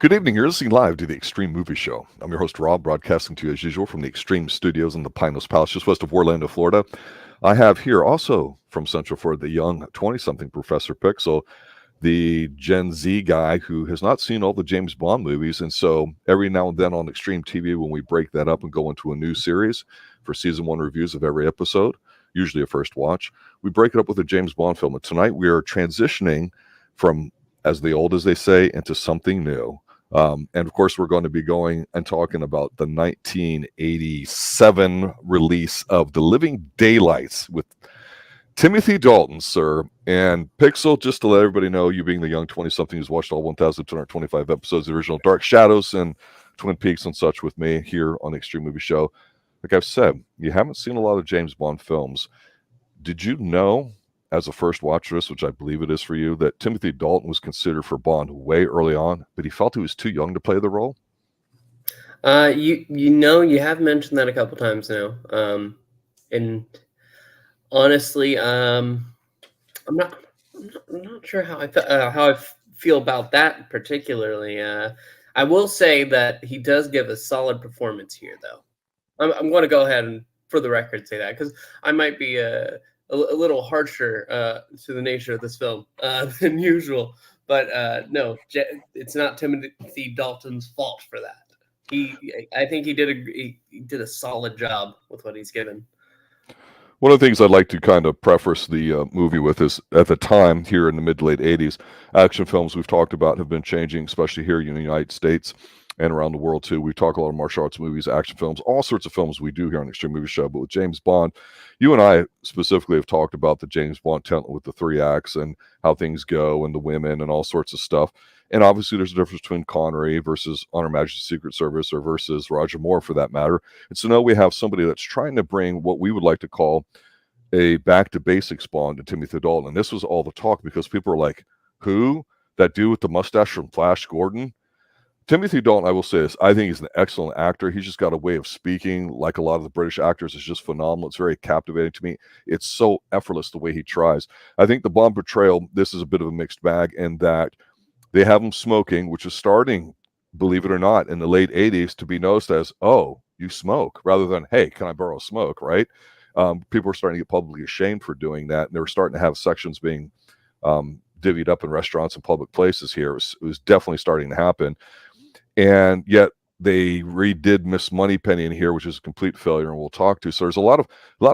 Good evening. You're listening live to the Extreme Movie Show. I'm your host, Rob, broadcasting to you as usual from the Extreme Studios in the Pineless Palace, just west of Orlando, Florida. I have here also from Central Florida the young 20-something Professor Pixel, the Gen Z guy who has not seen all the James Bond movies. And so every now and then on Extreme TV, when we break that up and go into a new series for season 1 reviews of every episode, usually a first watch, we break it up with a James Bond film. And tonight we are transitioning from, as the old as they say, into something new. And of course, we're going to be going and talking about the 1987 release of The Living Daylights with Timothy Dalton, sir. And Pixel, just to let everybody know, you being the young 20-something who's watched all 1,225 episodes of the original Dark Shadows and Twin Peaks and such with me here on the Extreme Movie Show. Like I've said, you haven't seen a lot of James Bond films. Did you know, as a first watcher, which I believe it is for you, that Timothy Dalton was considered for Bond way early on, but he felt he was too young to play the role? You have mentioned that a couple times now. And honestly, I'm not sure how I feel about that particularly. I will say that he does give a solid performance here, though. I'm going to go ahead and, for the record, say that because I might be a little harsher to the nature of this film than usual. But no, it's not Timothy Dalton's fault for that. I think he did a solid job with what he's given. One of the things I'd like to kind of preface the movie with is, at the time, here in the mid-to-late 80s, action films we've talked about have been changing, especially here in the United States and around the world, too. We talk a lot of martial arts movies, action films, all sorts of films we do here on the Extreme Movie Show. But with James Bond, you and I specifically have talked about the James Bond template with the 3 acts and how things go and the women and all sorts of stuff. And obviously, there's a difference between Connery versus On Her Majesty's Secret Service or versus Roger Moore, for that matter. And so now we have somebody that's trying to bring what we would like to call a back-to-basics Bond to Timothy Dalton. And this was all the talk because people are like, who? That dude with the mustache from Flash Gordon? Timothy Dalton, I will say this, I think he's an excellent actor. He's just got a way of speaking, like a lot of the British actors, is just phenomenal. It's very captivating to me. It's so effortless the way he tries. I think the Bond portrayal, this is a bit of a mixed bag in that they have him smoking, which is starting, believe it or not, in the late 80s to be noticed as, oh, you smoke, rather than, hey, can I borrow a smoke, right? People were starting to get publicly ashamed for doing that, and they were starting to have sections being divvied up in restaurants and public places here. It was definitely starting to happen. And yet they redid Miss Moneypenny in here, which is a complete failure, and we'll talk to. So there's a lot of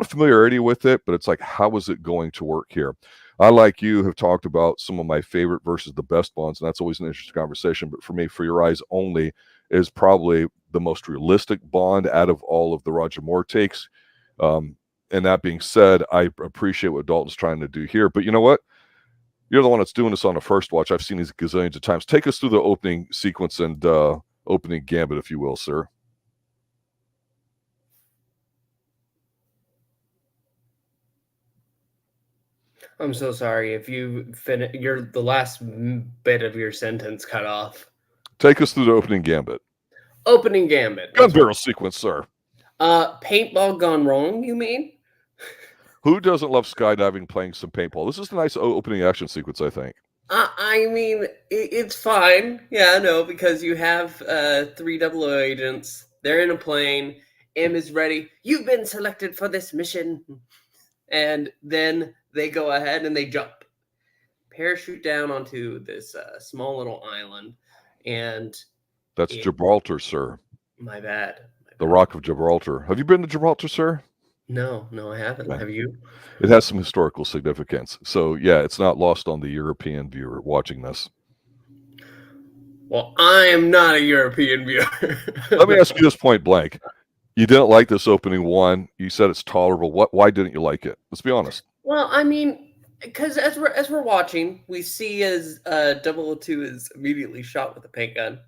familiarity with it, but it's like, how is it going to work here? I, like you, have talked about some of my favorite versus the best Bonds, and that's always an interesting conversation. But for me, For Your Eyes Only is probably the most realistic Bond out of all of the Roger Moore takes. And that being said, I appreciate what Dalton's trying to do here. But you know what? You're the one that's doing this on the first watch. I've seen these gazillions of times. Take us through the opening sequence and opening gambit, if you will, sir. I'm so sorry if you the last bit of your sentence cut off. Take us through the opening gambit. Opening gambit. Gun barrel sequence, sir. Paintball gone wrong, you mean? Who doesn't love skydiving, playing some paintball? This is a nice opening action sequence, I think. I mean, it's fine. Yeah, no, because you have 3 00 agents. They're in a plane. M is ready. You've been selected for this mission. And then they go ahead and they jump. Parachute down onto this small little island. And that's Gibraltar, sir. My bad. The Rock of Gibraltar. Have you been to Gibraltar, sir? No, I haven't. Have you? It has some historical significance. So, yeah, it's not lost on the European viewer watching this. Well, I am not a European viewer. Let me ask you this point blank. You didn't like this opening one. You said it's tolerable. Why didn't you like it? Let's be honest. Well, I mean, because as we're watching, we see as 002 is immediately shot with a paint gun.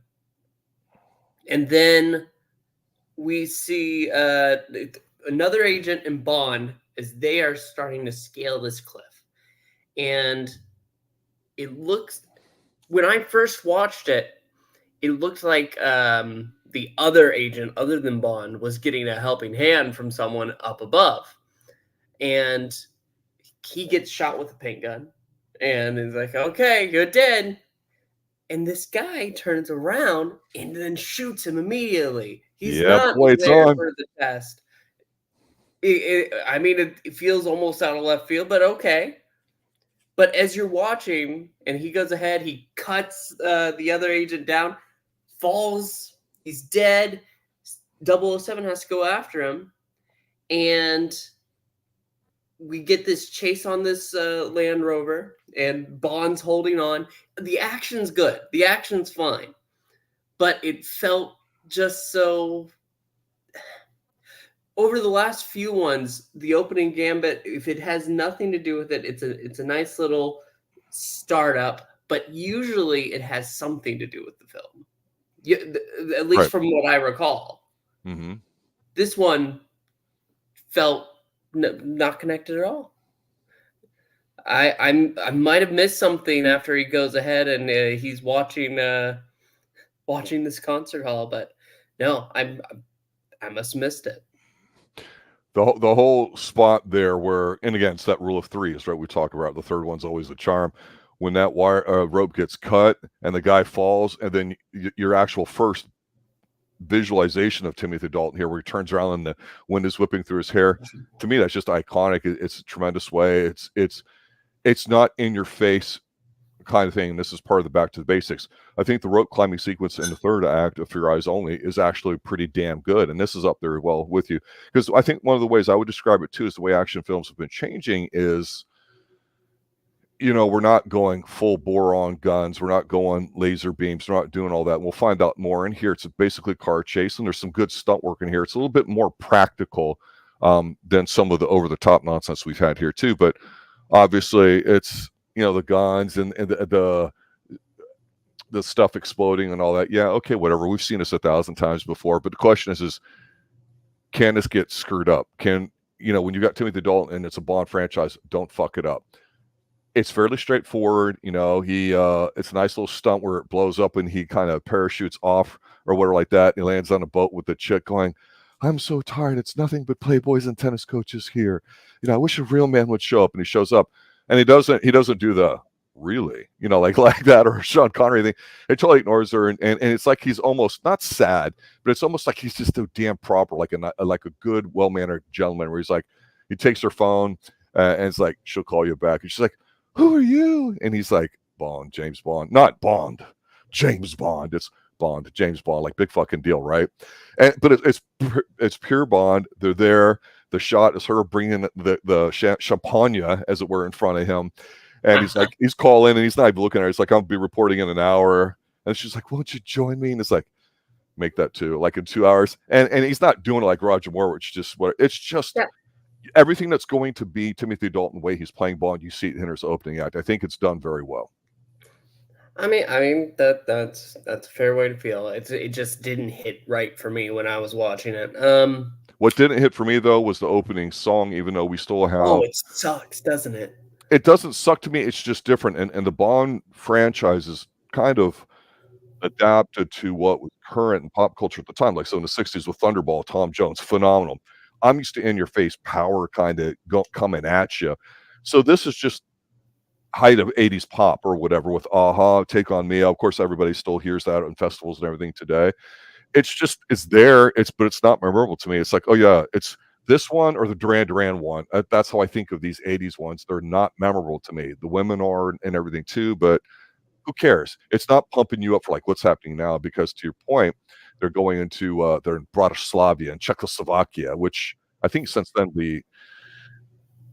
And then we see another agent in Bond as they are starting to scale this cliff. And it looks, when I first watched it, it looked like the other agent, other than Bond, was getting a helping hand from someone up above. And he gets shot with a paint gun. And is like, okay, you're dead. And this guy turns around and then shoots him immediately. He's Yep, not lights there on. for the test. It feels almost out of left field, but okay. But as you're watching, and he goes ahead, he cuts the other agent down, falls, he's dead. 007 has to go after him, and we get this chase on this Land Rover, and Bond's holding on. The action's good. The action's fine. But it felt just so... Over the last few ones, the opening gambit, if it has nothing to do with it, it's a nice little startup, but usually it has something to do with the film. At least from what I recall. Mm-hmm. This one felt not connected at all. I might have missed something after he goes ahead and he's watching this concert hall, but no, I must have missed it. The whole spot there where, and again, it's that rule of threes, right? We talk about the third one's always the charm. When that rope gets cut and the guy falls, and then your actual first visualization of Timothy Dalton here, where he turns around and the wind is whipping through his hair. To me, that's just iconic. It's a tremendous way. It's not in your face kind of thing. And this is part of the back to the basics. I think the rope climbing sequence in the third act of For Your Eyes Only is actually pretty damn good. And this is up there well with you. Because I think one of the ways I would describe it too is the way action films have been changing is, we're not going full bore on guns. We're not going laser beams. We're not doing all that. We'll find out more in here. It's basically car chase, and there's some good stunt work in here. It's a little bit more practical than some of the over-the-top nonsense we've had here too. But obviously, it's the guns and the stuff exploding and all that. Yeah, okay, whatever. We've seen this 1,000 times before. But the question is can this get screwed up? When you got Timothy Dalton and it's a Bond franchise, don't fuck it up. It's fairly straightforward. It's a nice little stunt where it blows up and he kind of parachutes off or whatever like that. And he lands on a boat with the chick going, "I'm so tired. It's nothing but playboys and tennis coaches here. I wish a real man would show up." And he shows up and he doesn't do the really, like that or Sean Connery thing. He totally ignores her. And it's like he's almost not sad, but it's almost like he's just so damn proper, like a good, well-mannered gentleman where he's like, he takes her phone and it's like, "She'll call you back." And she's like, "Who are you?" And he's like, "Bond, James Bond." Not Bond, James Bond. It's Bond, James Bond, like big fucking deal, right? But it's pure Bond. They're there. The shot is her bringing the champagne, as it were, in front of him. And he's like, he's calling and he's not even looking at her. He's like, "I'll be reporting in an hour." And she's like, "Won't you join me?" And it's like, "Make that too, like in 2 hours." And he's not doing it like Roger Moore, which it's just everything that's going to be Timothy Dalton way he's playing Bond. You see it in his opening act. I think it's done very well. I mean that's a fair way to feel. It just didn't hit right for me when I was watching it. What didn't hit for me though was the opening song. Even though we still have, it sucks, doesn't it? It doesn't suck to me. It's just different, and the Bond franchise is kind of adapted to what was current in pop culture at the time. Like so in the '60s with Thunderball, Tom Jones, phenomenal. I'm used to in your face power kind of coming at you. So this is just height of 80s pop or whatever with Aha, Take on Me. Of course, everybody still hears that in festivals and everything today. It's there. But it's not memorable to me. It's like, oh yeah, it's this one or the Duran Duran one. That's how I think of these 80s ones. They're not memorable to me. The women are and everything too, but who cares? It's not pumping you up for like what's happening now, because to your point, they're going into they're in Bratislava and Czechoslovakia, which I think since then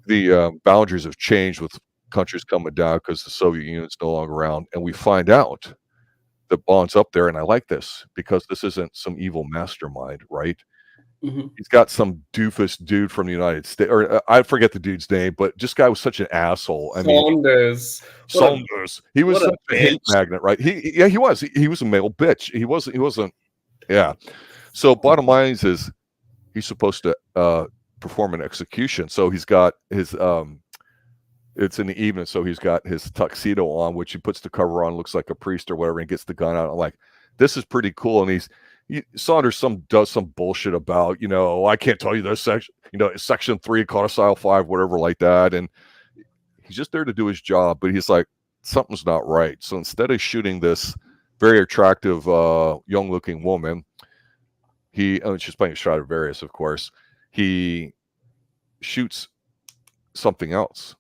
the boundaries have changed with countries coming down because the Soviet Union's no longer around, and we find out that Bond's up there, and I like this because this isn't some evil mastermind, right? Mm-hmm. He's got some doofus dude from the United States, or I forget the dude's name, but this guy was such an asshole. I mean, Saunders. He was such a hate magnet, right? He was. He was a male bitch. He wasn't. Yeah. So bottom line is he's supposed to perform an execution. So he's got his it's in the evening, so he's got his tuxedo on, which he puts the cover on, looks like a priest or whatever, and gets the gun out. I'm like, this is pretty cool. And Saunders does some bullshit about, I can't tell you this section, section 3, codicil 5, whatever like that. And he's just there to do his job, but he's like, something's not right. So instead of shooting this very attractive, young-looking woman. She's playing Stradivarius, of course. He shoots something else.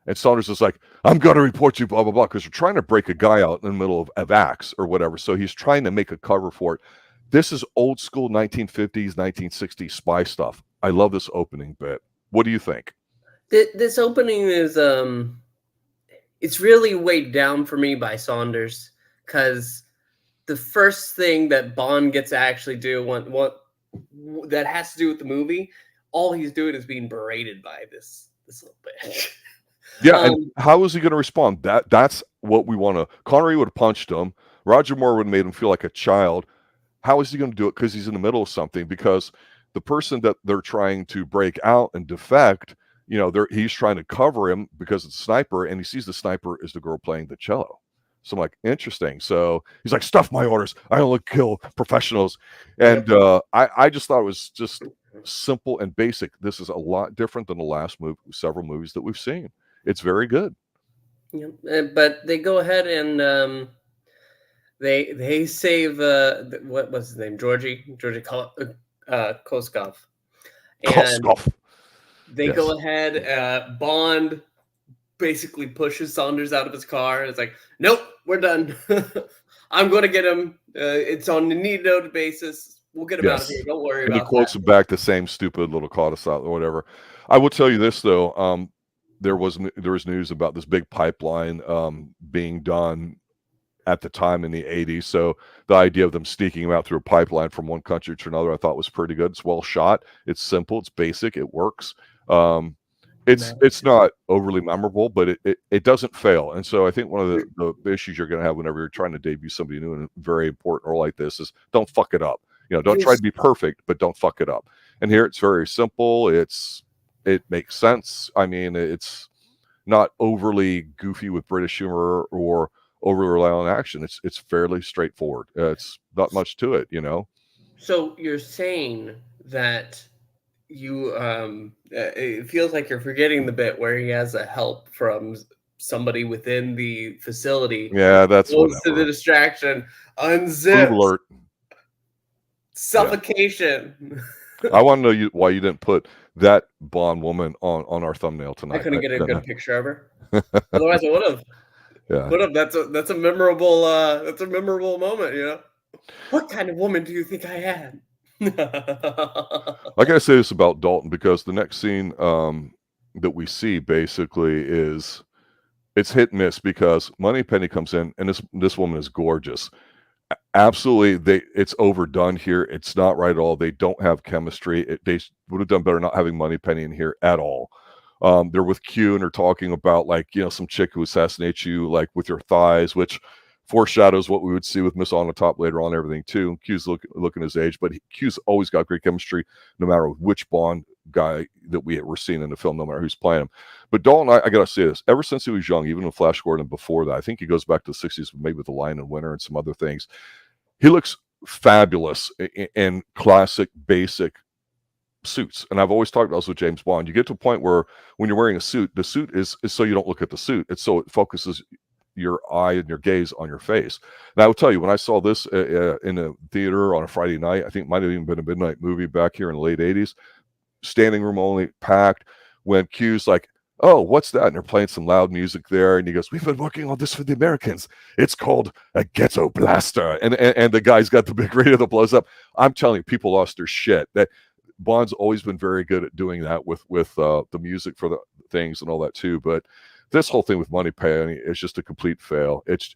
And Saunders is like, I'm going to report you, blah, blah, blah, because they're trying to break a guy out in the middle of acts or whatever. So he's trying to make a cover for it. This is old school 1950s, 1960s spy stuff. I love this opening bit. What do you think? This opening is it's really weighed down for me by Saunders, because the first thing that Bond gets to actually do, what that has to do with the movie, all he's doing is being berated by this little bitch. Yeah, and how is he going to respond? That's what we want to. Connery would have punched him. Roger Moore would have made him feel like a child. How is he going to do it? Because he's in the middle of something. Because the person that they're trying to break out and defect, he's trying to cover him because it's a sniper, and he sees the sniper is the girl playing the cello. So I'm like, interesting. So he's like, stuff my orders. I only kill professionals. And I just thought it was just simple and basic. This is a lot different than the last several movies that we've seen. It's very good. Yeah, but they go ahead and they save what was his name, Georgie Koskov, and Koskov. they go ahead. Bond basically pushes Saunders out of his car. It's like, nope, we're done. I'm going to get him. It's on a need-noted basis. We'll get him out of here. Don't worry about that. And he quotes him back the same stupid little codicil or whatever. I will tell you this, though. There was news about this big pipeline being done at the time in the 80s. So the idea of them sneaking him out through a pipeline from one country to another, I thought was pretty good. It's well shot. It's simple. It's basic. It works. It's not overly memorable, but it doesn't fail. And so I think one of the issues you're going to have whenever you're trying to debut somebody new in a very important role like this is don't fuck it up. Don't try to be perfect, but don't fuck it up. And here it's very simple. It makes sense. I mean, it's not overly goofy with British humor or overly rely on action. It's fairly straightforward. It's not much to it, So you're saying that you it feels like you're forgetting the bit where he has a help from somebody within the facility. Yeah, that's goes whatever. to the distraction, unzips, Food alert, suffocation. I want to know why you didn't put that Bond woman on our thumbnail tonight. I couldn't get a good picture of her. Otherwise, I would have. Yeah. Would have. That's a memorable moment. What kind of woman do you think I am? I gotta say this about Dalton, because the next scene that we see basically is it's hit and miss, because Moneypenny comes in and this woman is gorgeous. Absolutely, it's overdone here. It's not right at all. They don't have chemistry. They would have done better not having Moneypenny in here at all. They're with Q and they're talking about some chick who assassinates you with your thighs, which foreshadows what we would see with Miss on the Top later on and everything too. Q's looking his age, but Q's always got great chemistry no matter which Bond guy that we're seeing in the film, no matter who's playing him. But Dalton, I gotta say this, ever since he was young, even in Flash Gordon and before that, I think he goes back to the 60s, maybe with The Lion in Winter and some other things. He looks fabulous in classic, basic suits. And I've always talked about this with James Bond. You get to a point where when you're wearing a suit, the suit is so you don't look at the suit. It's so it focuses your eye and your gaze on your face. And I will tell you, when I saw this in a theater on a Friday night, I think it might have even been a midnight movie back here in the late 80s, standing room only, packed, when Q's like, oh, what's that? And they're playing some loud music there. And he goes, we've been working on this for the Americans. It's called a ghetto blaster. And the guy's got the big radio that blows up. I'm telling you, people lost their shit. That Bond's always been very good at doing that with the music for the things and all that too. But this whole thing with Moneypenny is just a complete fail. It's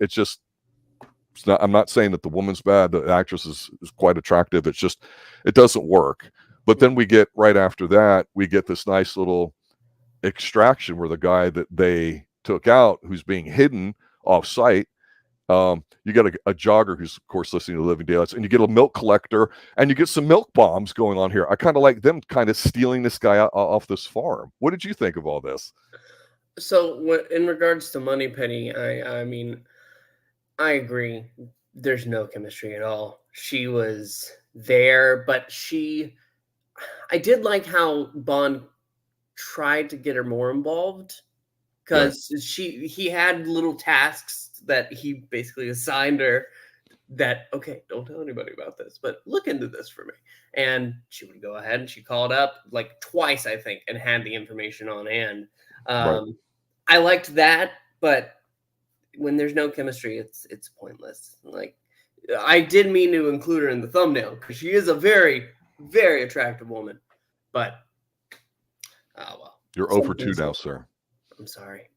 not, I'm not saying that the woman's bad. The actress is quite attractive. It's just, it doesn't work. But then we get, right after that, we get this nice little extraction where the guy that they took out, who's being hidden off site, you get a jogger who's, of course, listening to Living Daylights, and you get a milk collector, and you get some milk bombs going on here. I kind of like them kind of stealing this guy off this farm. What did you think of all this? So, in regards to Moneypenny, I mean, I agree. There's no chemistry at all. She was there, but I did like how Bond tried to get her more involved, because he had little tasks that he basically assigned her that, okay, don't tell anybody about this, but look into this for me. And she would go ahead and she called up like twice, I think, and had the information on hand. Right. I liked that, but when there's no chemistry, it's pointless. Like, I did mean to include her in the thumbnail because she is a very, very attractive woman. But oh well. You're 0 for 2 now, sir. I'm sorry.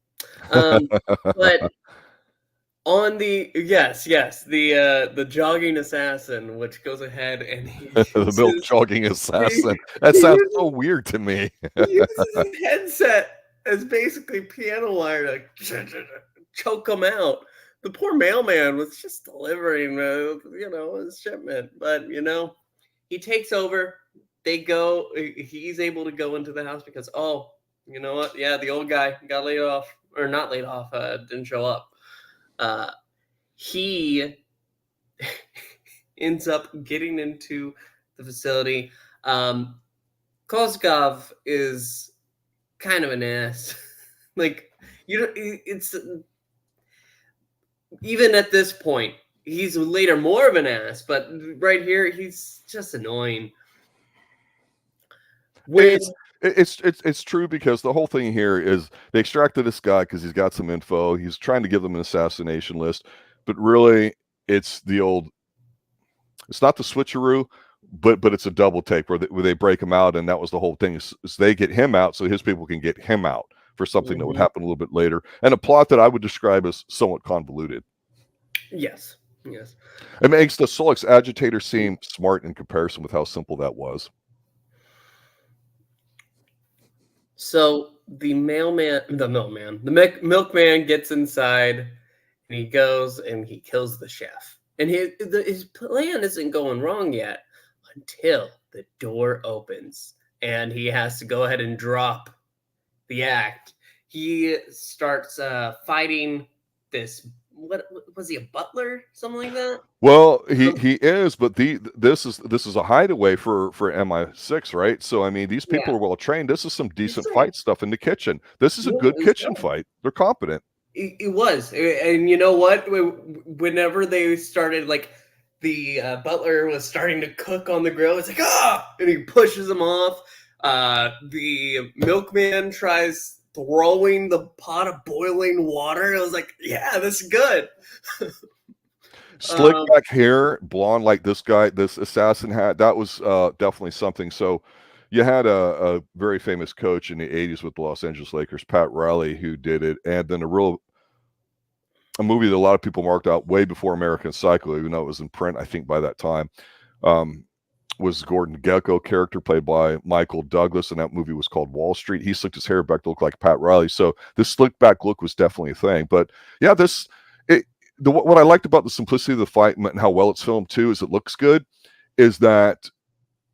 But on the the jogging assassin, which goes ahead and he the milk jogging assassin. That he sounds uses, so weird to me. he uses his headset as basically piano wire to choke him out. The poor mailman was just delivering, his shipment. But he takes over. They go. He's able to go into the house because, oh, you know what? Yeah, the old guy got laid off, or not laid off. Didn't show up. He ends up getting into the facility. Koskov is kind of an ass. Like, it's even at this point, he's later more of an ass, but right here, he's just annoying. It's true because the whole thing here is they extracted this guy because he's got some info. He's trying to give them an assassination list, but really it's it's not the switcheroo, but it's a double take where they break him out, and that was the whole thing is they get him out so his people can get him out for something that would happen a little bit later, and a plot that I would describe as somewhat convoluted. Yes. It makes the Solix agitator seem smart in comparison with how simple that was. So the milkman gets inside, and he goes and he kills the chef. And his plan isn't going wrong yet until the door opens, and he has to go ahead and drop the act. He starts fighting this. What was he, a butler, something like that? Well, he is, but this is a hideaway for MI6, right? So I mean, these people are well trained. This is some decent fight stuff in the kitchen. This is a good kitchen fight. They're competent. It was, and you know what? Whenever they started, like the butler was starting to cook on the grill, it's like and he pushes him off. The milkman tries throwing the pot of boiling water. I was like, yeah, this is good. Slick back hair, blonde like this guy, this assassin had. That was definitely something. So you had a very famous coach in the 80s with the Los Angeles Lakers, Pat Riley, who did it. And then a movie that a lot of people marked out way before American Psycho, even though it was in print, I think, by that time, was Gordon Gekko character played by Michael Douglas, and that movie was called Wall Street. He slicked his hair back to look like Pat Riley. So this slick back look was definitely a thing. But yeah, what I liked about the simplicity of the fight and how well it's filmed too is it looks good, is that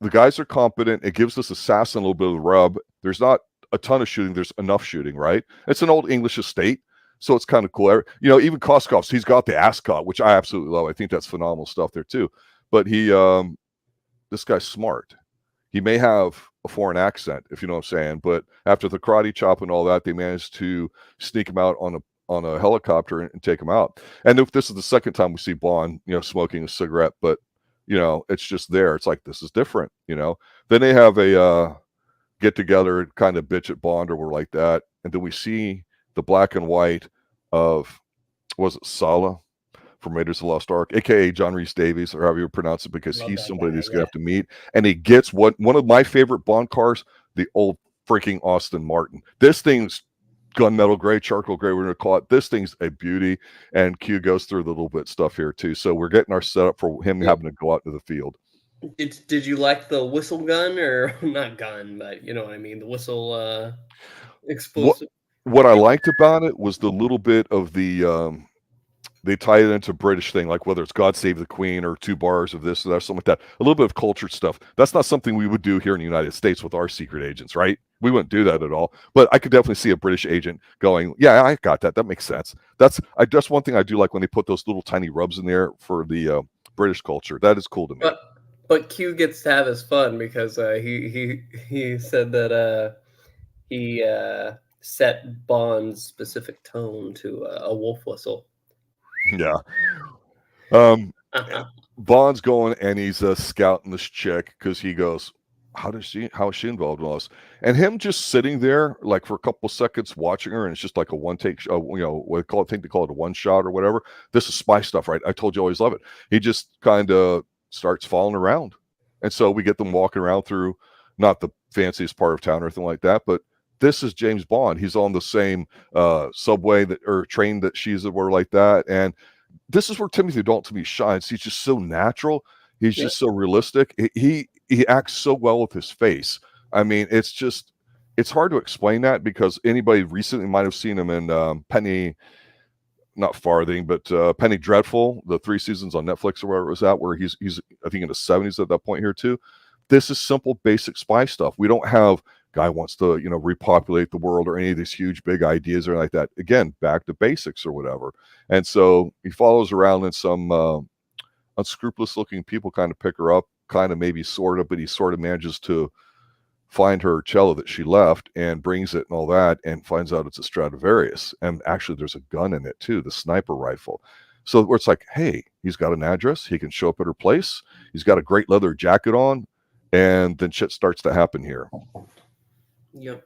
the guys are competent. It gives this assassin a little bit of the rub. There's not a ton of shooting. There's enough shooting, right? It's an old English estate, so it's kind of cool. Even Koskov, he's got the ascot, which I absolutely love. I think that's phenomenal stuff there too. But this guy's smart. He may have a foreign accent, if you know what I'm saying, but after the karate chop and all that, they managed to sneak him out on a helicopter and take him out. And if this is the second time we see Bond, smoking a cigarette, but it's just there. It's like, this is different, Then they have a get together, kind of bitch at Bond or like that, and then we see the black and white of, was it Sala from Raiders of the Lost Ark, aka John Rhys-Davies, or however you pronounce it, because he's somebody that's gonna have to meet. And he gets one of my favorite Bond cars, the old freaking Aston Martin. This thing's gunmetal gray, charcoal gray, we're gonna call it. This thing's a beauty, and Q goes through the little bit stuff here too. So we're getting our setup for him having to go out into the field. Did you like the whistle gun, or not gun, but you know what I mean, the whistle explosive? What I liked about it was the little bit of the they tie it into British thing, like whether it's God Save the Queen or 2 bars of this or that, something like that. A little bit of cultured stuff. That's not something we would do here in the United States with our secret agents, right? We wouldn't do that at all. But I could definitely see a British agent going, yeah, I got that. That makes sense. That's one thing I do like when they put those little tiny rubs in there for the British culture. That is cool to me. But Q gets to have his fun because he said that he set Bond's specific tone to a wolf whistle. Yeah. Um, Uh-huh. Bond's going and he's scouting this chick because he goes, how is she involved in all this? And him just sitting there like for a couple seconds watching her, and it's just like a one take, what they call it, think they call it a one shot or whatever. This is spy stuff, right? I told you I always love it. He just kind of starts following around. And so we get them walking around through not the fanciest part of town or anything like that, but this is James Bond. He's on the same subway that or train that she's at, or like that. And this is where Timothy Dalton to me shines. He's just so natural. He's Yeah. just so realistic. He acts so well with his face. I mean, it's hard to explain that because anybody recently might have seen him in Penny, not Farthing, but Penny Dreadful, the 3 seasons on Netflix or wherever it was at, where he's I think in his 70s at that point here too. This is simple, basic spy stuff. We don't have guy wants to repopulate the world or any of these huge big ideas or like that. Again, back to basics or whatever. And so he follows around and some unscrupulous looking people kind of pick her up, kind of maybe sort of, but he sort of manages to find her cello that she left and brings it and all that and finds out it's a Stradivarius. And actually there's a gun in it too, the sniper rifle. So where it's like, hey, he's got an address. He can show up at her place. He's got a great leather jacket on. And then shit starts to happen here. Yep.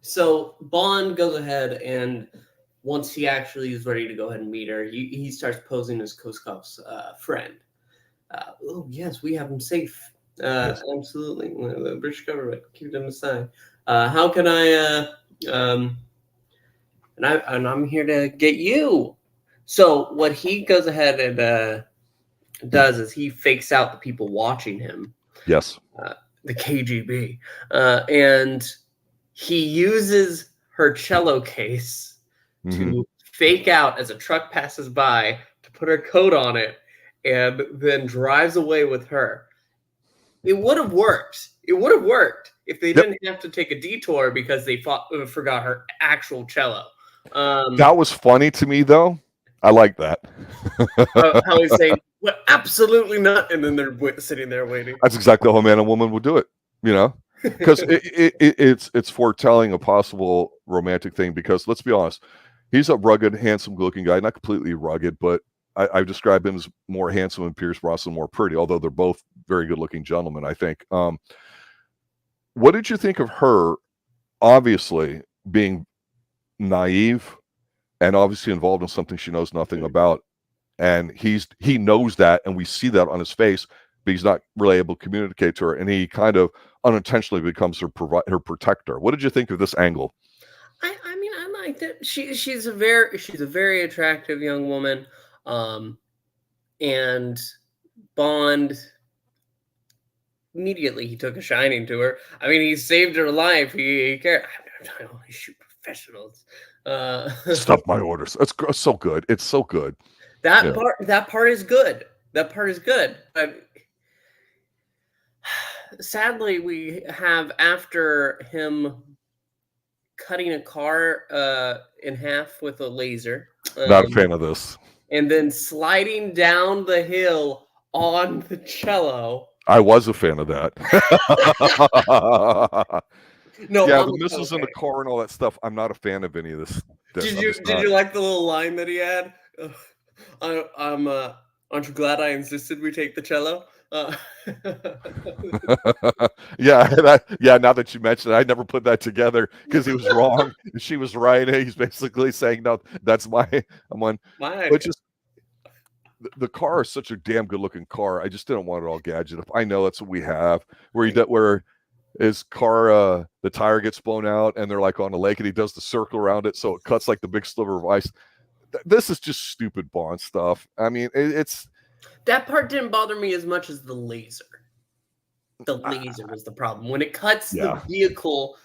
So Bond goes ahead, and once he actually is ready to go ahead and meet her, he starts posing as Koskov's friend. Oh yes, we have him safe. Yes. Absolutely. The British government keep them aside. How can I? And I'm here to get you. So what he goes ahead and does is he fakes out the people watching him. Yes. The KGB, and he uses her cello case to fake out as a truck passes by to put her coat on it, and then drives away with her. It would have worked. It would have worked if they didn't have to take a detour because they forgot her actual cello. That was funny to me, though. I like that. How he's saying, well, absolutely not. And then they're sitting there waiting. That's exactly how a man and woman would do it, because it's foretelling a possible romantic thing. Because let's be honest, he's a rugged, handsome-looking guy. Not completely rugged, but I describe him as more handsome and Pierce Brosnan more pretty, although they're both very good-looking gentlemen, I think. What did you think of her, obviously, being naive and obviously involved in something she knows nothing about? And he knows that, and we see that on his face, but he's not really able to communicate to her, and he kind of unintentionally becomes her protector. What did you think of this angle? I mean, I liked it. She's a very attractive young woman, and Bond immediately he took a shining to her. I mean, he saved her life. He cared. I only shoot professionals. Stuff my orders. It's so good. It's so good. That part is good. That part is good. Sadly, we have, after him cutting a car in half with a laser. Not a fan of this. And then sliding down the hill on the cello. I was a fan of that. No, yeah, the missiles in the car and all that stuff. I'm not a fan of any of this. Did you like the little line that he had? Aren't you glad I insisted we take the cello? Yeah. Now that you mentioned it, I never put that together because he was wrong. She was right. He's basically saying, "No, that's my." I'm on. But just the car is such a damn good looking car. I just didn't want it all gadgeted up. I know that's what we have. Where his car, the tire gets blown out, and they're like on a lake, and he does the circle around it, so it cuts like the big sliver of ice. This is just stupid Bond stuff. I mean, it's that part didn't bother me as much as the laser. The laser was the problem when it cuts the vehicle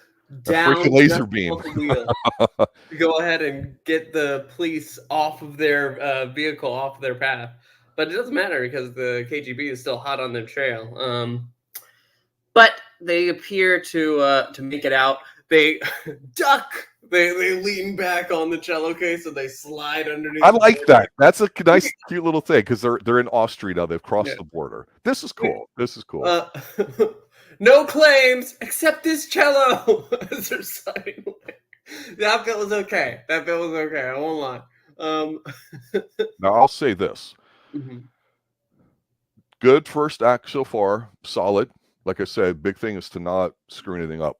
down. The freaking laser beam. To go ahead and get the police off of their vehicle, off of their path, but it doesn't matter because the KGB is still hot on their trail. But they appear to make it out. They duck. They lean back on the cello case and they slide underneath. I like that. That's a nice, cute little thing because they're in Austria now. They've crossed the border. This is cool. No claims except this cello. As they're sliding away. That bit was okay. I won't lie. Um, Now, I'll say this. mhm. Good first act so far, solid. Like I said, big thing is to not screw anything up.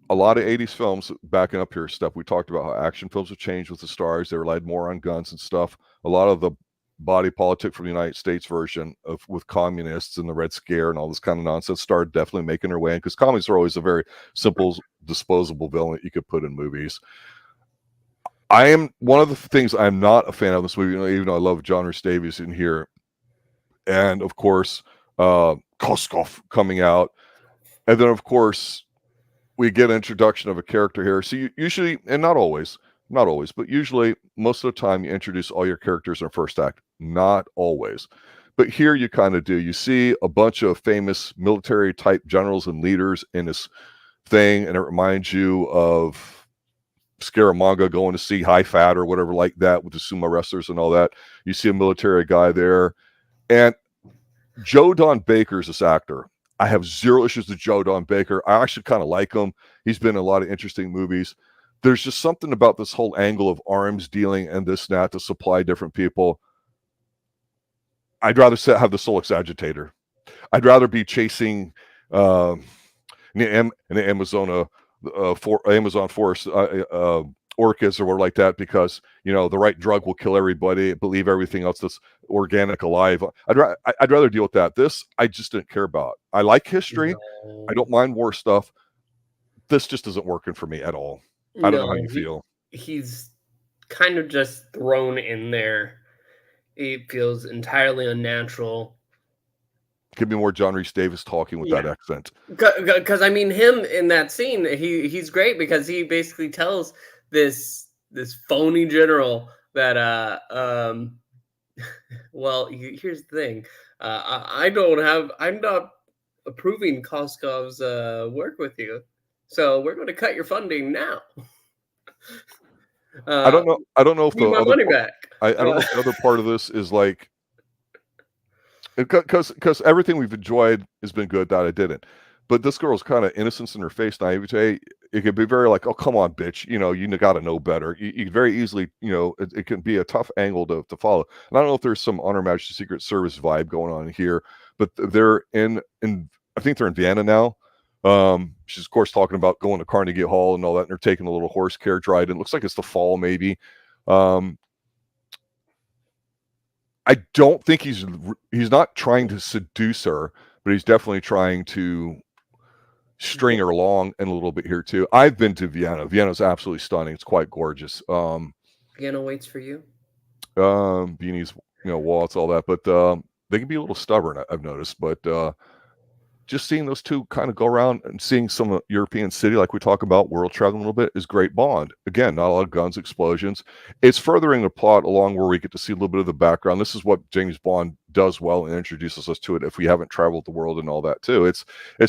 A lot of 80s films, backing up here, stuff we talked about how action films have changed with the stars. They relied more on guns and stuff. A lot of the body politic from the United States version of with communists and the Red Scare and all this kind of nonsense started definitely making their way in, because communists are always a very simple, disposable villain that you could put in movies. I am one of the things I'm not a fan of this movie, even though I love John Rhys-Davies in here, and of course Koskov coming out, and then of course we get an introduction of a character here. So you usually, and not always, but usually most of the time you introduce all your characters in the first act. Not always. But here you kind of do. You see a bunch of famous military type generals and leaders in this thing, and it reminds you of Scaramanga going to see High Fat or whatever like that with the sumo wrestlers and all that. You see a military guy there. And Joe Don Baker's this actor. I have zero issues with Joe Don Baker. I actually kind of like him. He's been in a lot of interesting movies. There's just something about this whole angle of arms dealing and this and that to supply different people. I'd rather have the Solix agitator. I'd rather be chasing in the Amazon forest orcas or whatever like that, because the right drug will kill everybody, believe everything else that's organic alive. I'd rather deal with that. This I just didn't care about. I like history. No. I don't mind war stuff. This just isn't working for me at all. I don't know how you feel. He's kind of just thrown in there. It feels entirely unnatural. Give me more John Rhys-Davies talking with that accent. Because I mean, him in that scene, he's great because he basically tells this phony general that well, here's the thing, I'm not approving Koskov's work with you, so we're going to cut your funding now. I don't know if need my money back. I don't know if the other part of this is like, because everything we've enjoyed has been good that I didn't. But this girl's kind of innocence in her face, naivete. It could be very like, oh, come on, bitch. You got to know better. You very easily, it can be a tough angle to follow. And I don't know if there's some Honor Majesty Secret Service vibe going on here, but they're in I think they're in Vienna now. She's of course talking about going to Carnegie Hall and all that, and they're taking a little horse carriage ride. And it looks like it's the fall, maybe. I don't think he's not trying to seduce her, but he's definitely trying to string her along in a little bit here too. I've been to Vienna. Vienna's absolutely stunning. It's quite gorgeous. Vienna waits for you. Beanies, waltz, all that, but they can be a little stubborn, I've noticed. But just seeing those two kind of go around and seeing some European city, like we talk about, world traveling a little bit, is great bond. Again, not a lot of guns, explosions. It's furthering the plot along where we get to see a little bit of the background. This is what James Bond does well and introduces us to it if we haven't traveled the world and all that too. It's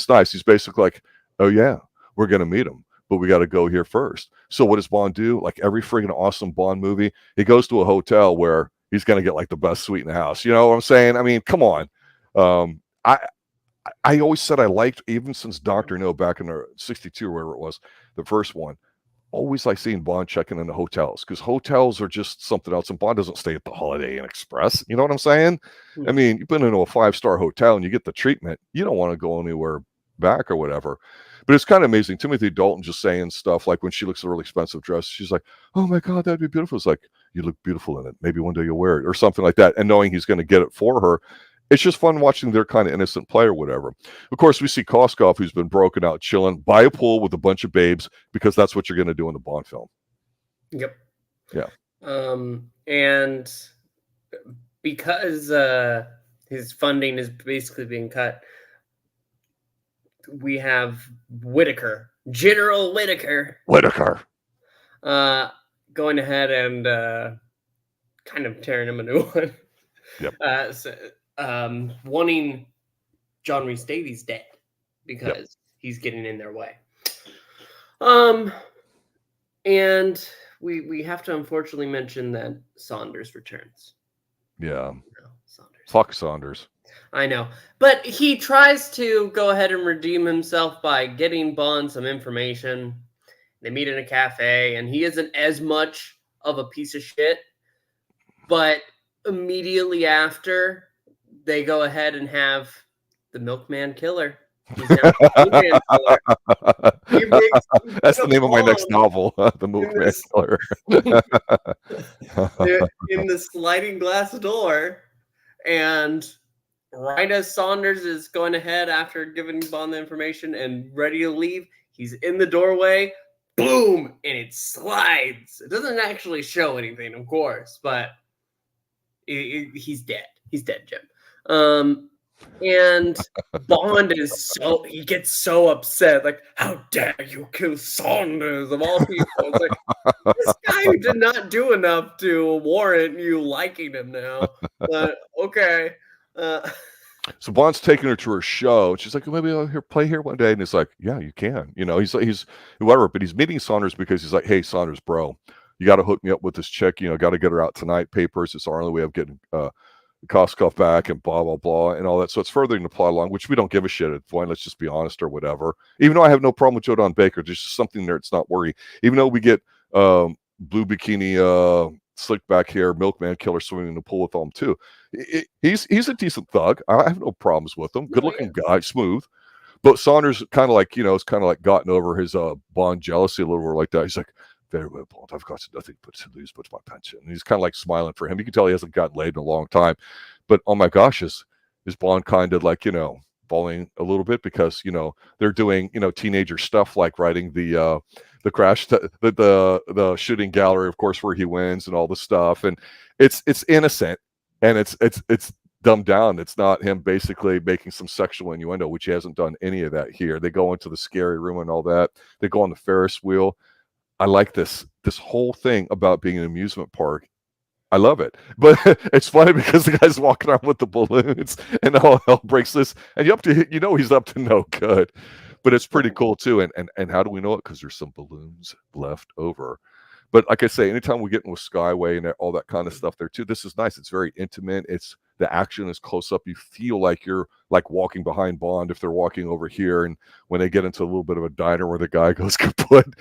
nice. He's basically like, oh yeah, we're going to meet him, but we got to go here first. So what does Bond do? Like every friggin' awesome Bond movie, he goes to a hotel where he's going to get like the best suite in the house. You know what I'm saying? I mean, come on. I always said I liked, even since Dr. No back in the 62 or whatever it was, the first one, always like seeing Bond checking into hotels, because hotels are just something else, and Bond doesn't stay at the Holiday Inn Express. You know what I'm saying? I mean, you've been into a 5-star hotel and you get the treatment. You don't want to go anywhere back or whatever. But it's kind of amazing. Timothy Dalton just saying stuff like when she looks at a really expensive dress, she's like, oh my God, that'd be beautiful. It's like, you look beautiful in it. Maybe one day you'll wear it or something like that. And knowing he's going to get it for her. It's just fun watching their kind of innocent play or whatever. Of course, we see Koskov, who's been broken out, chilling by a pool with a bunch of babes, because that's what you're going to do in the Bond film. Yep. Yeah. And because his funding is basically being cut, we have Whitaker, General Whitaker, going ahead and kind of tearing him a new one. Yep. Wanting John Rhys-Davies dead because he's getting in their way. And we have to unfortunately mention that Saunders returns. Yeah. Saunders. Fuck Saunders. I know. But he tries to go ahead and redeem himself by getting Bond some information. They meet in a cafe, and he isn't as much of a piece of shit. But immediately after, they go ahead and have the Milkman Killer. He's now the Milkman Killer. He makes That's the name of my next novel, The Milkman Killer. In the sliding glass door, and right as Saunders is going ahead after giving Bond the information and ready to leave, he's in the doorway, boom, and it slides. It doesn't actually show anything, of course, but he's dead. He's dead, Jim. And Bond he gets so upset, like, how dare you kill Saunders of all people? It's like, this guy did not do enough to warrant you liking him now. But okay. So Bond's taking her to her show. She's like, maybe I'll play here one day. And he's like, yeah, you can. You know, he's whatever. But he's meeting Saunders because he's like, hey, Saunders, bro, you got to hook me up with this chick. You know, got to get her out tonight. Papers. It's our only way of getting Koskov back and blah, blah, blah, and all that. So it's furthering the plot along, which we don't give a shit at the point. Let's just be honest or whatever. Even though I have no problem with Jodan Baker, there's just something there it's not worrying. Even though we get blue bikini, slick back hair, Milkman Killer swimming in the pool with them too. He's a decent thug. I have no problems with him. Good looking guy, smooth. But Saunders kind of like, you know, it's kind of like gotten over his Bond jealousy a little bit like that. He's like, very well, Bond, I've got nothing but to lose but my pension. And he's kind of like smiling for him. You can tell he hasn't gotten laid in a long time. But oh my gosh, is Bond kind of like, you know, falling a little bit because, you know, they're doing, you know, teenager stuff like writing the crash, the shooting gallery, of course, where he wins and all the stuff. And it's innocent and it's dumbed down. It's not him basically making some sexual innuendo, which he hasn't done any of that here. They go into the scary room and all that. They go on the Ferris wheel. I like this whole thing about being an amusement park. I love it. But it's funny because the guy's walking around with the balloons and all hell breaks loose. And you know he's up to no good. But it's pretty cool too. And how do we know it? Because there's some balloons left over. But like I say, anytime we get in with Skyway and all that kind of stuff there too, this is nice. It's very intimate. The action is close up. You feel like you're like walking behind Bond if they're walking over here. And when they get into a little bit of a diner where the guy goes kaput,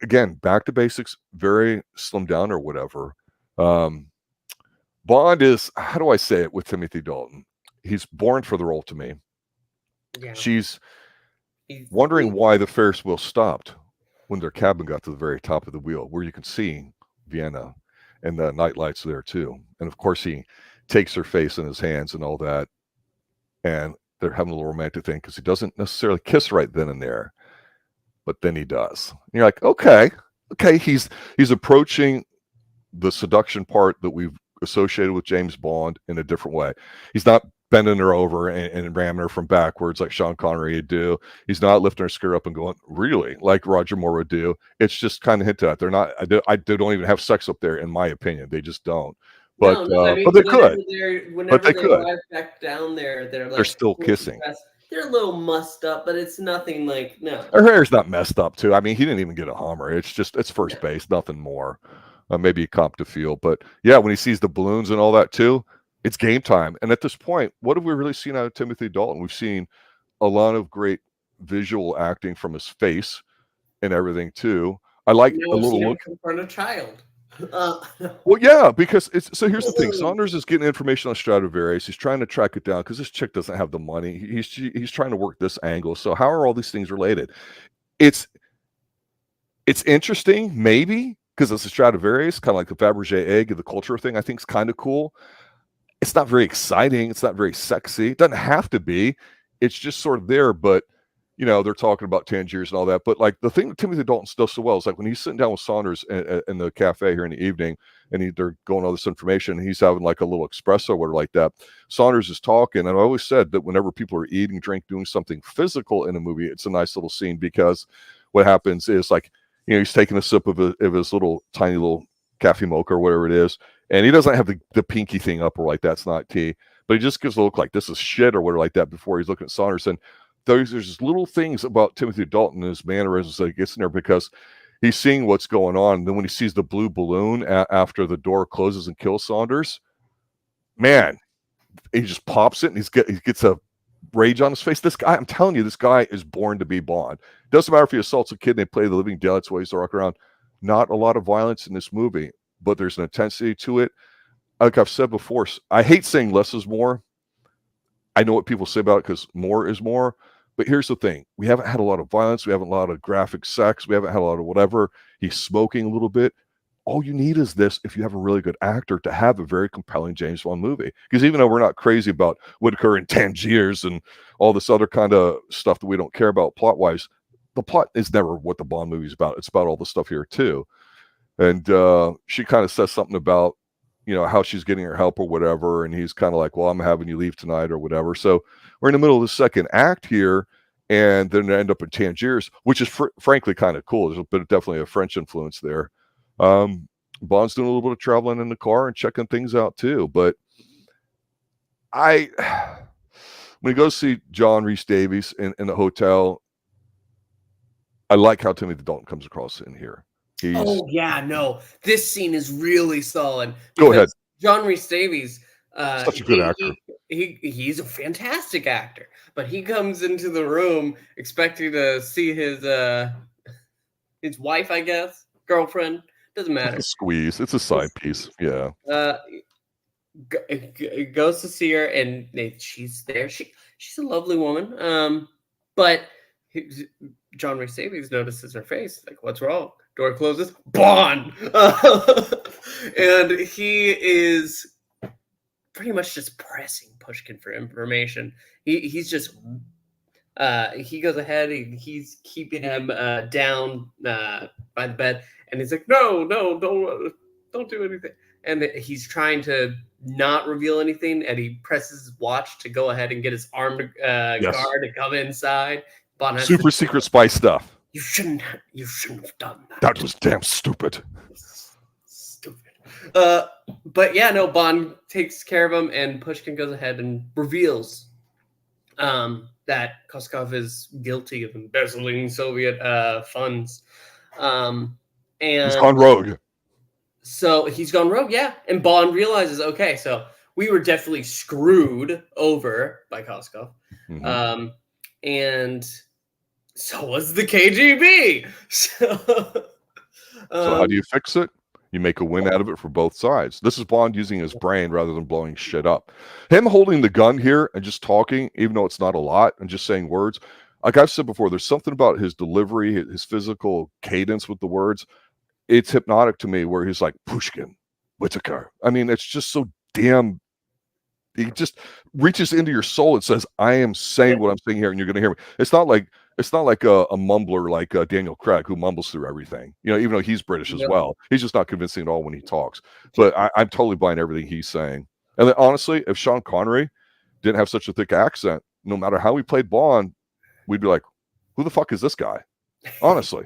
again, back to basics, very slimmed down or whatever. Bond is, how do I say it with Timothy Dalton? He's born for the role to me. Yeah. He's wondering why the Ferris wheel stopped when their cabin got to the very top of the wheel, where you can see Vienna and the night lights there too. And of course, he takes her face in his hands and all that. And they're having a little romantic thing because he doesn't necessarily kiss right then and there. But then he does. And you're like, okay, he's approaching the seduction part that we've associated with James Bond in a different way. He's not bending her over and ramming her from backwards like Sean Connery would do. He's not lifting her skirt up and going, really, like Roger Moore would do. It's just kind of hinted at. They're not, they don't even have sex up there, in my opinion. They just don't. But, I mean, but they could. Whenever they arrive back down there, they're still kissing. They're a little mussed up, but it's nothing like, no. Her hair's not messed up, too. I mean, he didn't even get a Hummer. It's first base, nothing more. Maybe a comp to feel. But, yeah, when he sees the balloons and all that, too, it's game time. And at this point, what have we really seen out of Timothy Dalton? We've seen a lot of great visual acting from his face and everything, too. I like a little look. Confront a child. Well, yeah, because so here's the thing. Saunders is getting information on Stradivarius. He's trying to track it down because this chick doesn't have the money. He's trying to work this angle. So how are all these things related? It's interesting, maybe, because it's a Stradivarius, kind of like the Fabergé egg, the culture thing. I think is kind of cool. It's not very exciting. It's not very sexy. It doesn't have to be. It's just sort of there, but you know, they're talking about Tangiers and all that. But like the thing that Timothy Dalton does so well is like when he's sitting down with Saunders in the cafe here in the evening and they're going all this information and he's having like a little espresso or like that. Saunders is talking. And I always said that whenever people are eating, drink, doing something physical in a movie, it's a nice little scene because what happens is like, you know, he's taking a sip of his little tiny little cafe mocha or whatever it is. And he doesn't have the pinky thing up or like that's not tea, but he just gives a look like this is shit or whatever like that before he's looking at Saunders. And there's just little things about Timothy Dalton and his mannerisms that gets in there because he's seeing what's going on. And then when he sees the blue balloon after the door closes and kills Saunders, man, he just pops it and he gets a rage on his face. This guy, I'm telling you, this guy is born to be Bond. Doesn't matter if he assaults a kid and they play the living dead, that's why he's walking around. Not a lot of violence in this movie. but there's an intensity to it. Like I've said before, I hate saying less is more. I know what people say about it because more is more. But here's the thing. We haven't had a lot of violence. We haven't had a lot of graphic sex. We haven't had a lot of whatever. He's smoking a little bit. All you need is this if you have a really good actor to have a very compelling James Bond movie. Because even though we're not crazy about Whitaker and Tangiers and all this other kind of stuff that we don't care about plot-wise, the plot is never what the Bond movie is about. It's about all the stuff here too. And she kind of says something about, how she's getting her help or whatever. And he's kind of like, well, I'm having you leave tonight or whatever. So we're in the middle of the second act here. And then end up in Tangiers, which is frankly kind of cool. There's definitely a French influence there. Bond's doing a little bit of traveling in the car and checking things out too. But when he goes to see John Rhys-Davies in the hotel, I like how Timothy Dalton comes across in here. This scene is really solid. Go ahead. John Rhys-Davies, such a good actor. He's a fantastic actor, but he comes into the room expecting to see his wife, I guess, girlfriend. Doesn't matter. It's a squeeze. It's a side piece. Yeah. Goes to see her, and she's there. She's a lovely woman. But John Rhys-Davies notices her face. Like, what's wrong? Door closes. Bond. And he is pretty much just pressing Pushkin for information. He's just he goes ahead and he's keeping him down by the bed, and he's like, no, don't do anything. And he's trying to not reveal anything, and he presses his watch to go ahead and get his armed guard to come inside. Bond Super secret spy stuff. You shouldn't have done that. That was damn stupid. Stupid. But yeah, no, Bond takes care of him, and Pushkin goes ahead and reveals that Koskov is guilty of embezzling Soviet funds. And he's gone rogue. So he's gone rogue, yeah. And Bond realizes, okay, so we were definitely screwed over by Koskov. Mm-hmm. And so was the KGB. So how do you fix it? You make a win out of it for both sides. This is Bond using his brain rather than blowing shit up. Him holding the gun here and just talking, even though it's not a lot, and just saying words. Like I've said before, there's something about his delivery, his physical cadence with the words. It's hypnotic to me, where he's like, Pushkin, Whitaker. I mean, it's just so damn... He just reaches into your soul and says, I am saying what I'm saying here, and you're going to hear me. It's not like a mumbler like Daniel Craig, who mumbles through everything. Even though he's British as well. He's just not convincing at all when he talks. But I'm totally buying everything he's saying. And then, honestly, if Sean Connery didn't have such a thick accent, no matter how he played Bond, we'd be like, who the fuck is this guy? Honestly.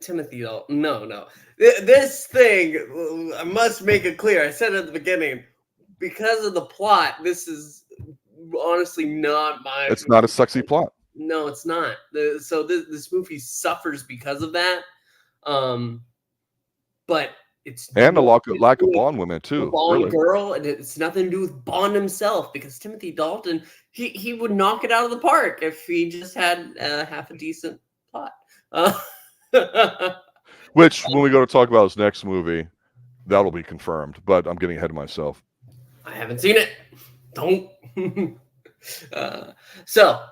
Timothy Dalton. No. This thing, I must make it clear. I said at the beginning, because of the plot, this is honestly not my... It's not a sexy plot. No, it's not. So this movie suffers because of that. But it's... And a lack of Bond women, too. Bond girl, and it's nothing to do with Bond himself, because Timothy Dalton, he would knock it out of the park if he just had half a decent plot. Which, when we go to talk about his next movie, that'll be confirmed. But I'm getting ahead of myself. I haven't seen it. Don't. So,